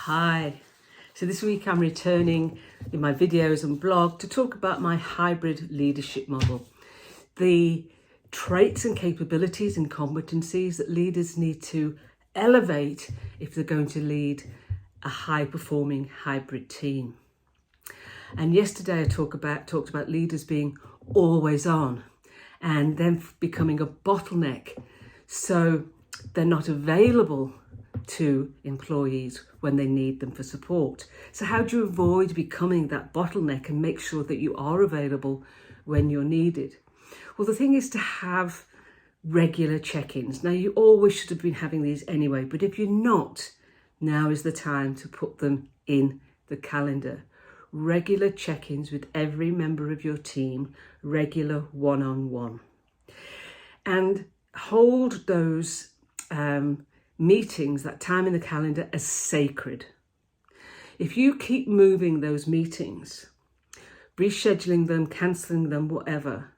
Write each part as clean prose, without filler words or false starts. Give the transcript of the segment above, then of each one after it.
Hi. So this week I'm returning in my videos and blog to talk about my hybrid leadership model. The traits and capabilities and competencies that leaders need to elevate if they're going to lead a high-performing hybrid team. And yesterday I talked about leaders being always on and then becoming a bottleneck. So they're not available to employees when they need them for support. So how do you avoid becoming that bottleneck and make sure that you are available when you're needed? Well, the thing is to have regular check-ins. Now, you always should have been having these anyway, but if you're not, now is the time to put them in the calendar. Regular check-ins with every member of your team, regular one-on-one. And hold those meetings, that time in the calendar, as sacred. If you keep moving those meetings, rescheduling them, cancelling them, whatever,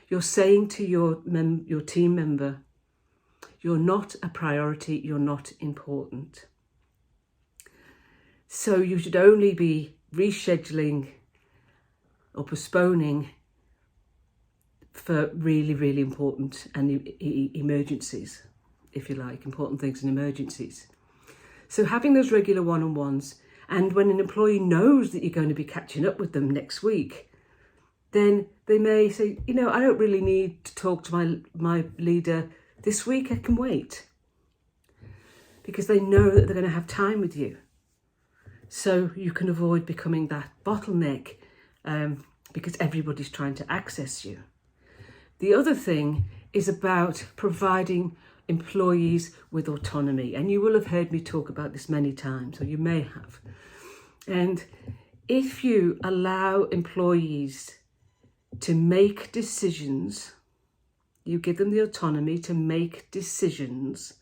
you're saying to your team member, you're not a priority, you're not important. So you should only be rescheduling or postponing for really, really important and emergencies, if you like, important things and emergencies. So having those regular one-on-ones, and when an employee knows that you're going to be catching up with them next week, then they may say, I don't really need to talk to my leader this week, I can wait. Because they know that they're going to have time with you. So you can avoid becoming that bottleneck because everybody's trying to access you. The other thing is about providing employees with autonomy. And you will have heard me talk about this many times, or you may have. And if you allow employees to make decisions, you give them the autonomy to make decisions,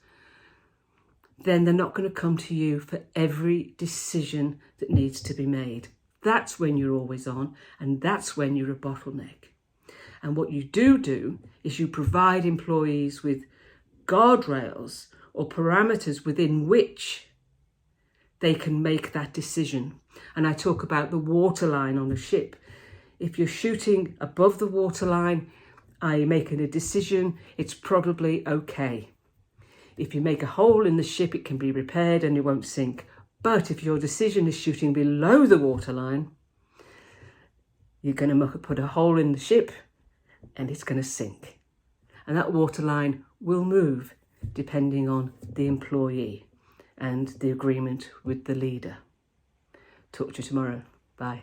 then they're not going to come to you for every decision that needs to be made. That's when you're always on, and that's when you're a bottleneck. And what you do is you provide employees with guardrails or parameters within which they can make that decision. And I talk about the waterline on a ship. If you're shooting above the waterline, i.e. making a decision, it's probably okay. If you make a hole in the ship, it can be repaired and it won't sink. But if your decision is shooting below the waterline, you're going to put a hole in the ship and it's going to sink. And that waterline will move depending on the employee and the agreement with the leader. Talk to you tomorrow. Bye.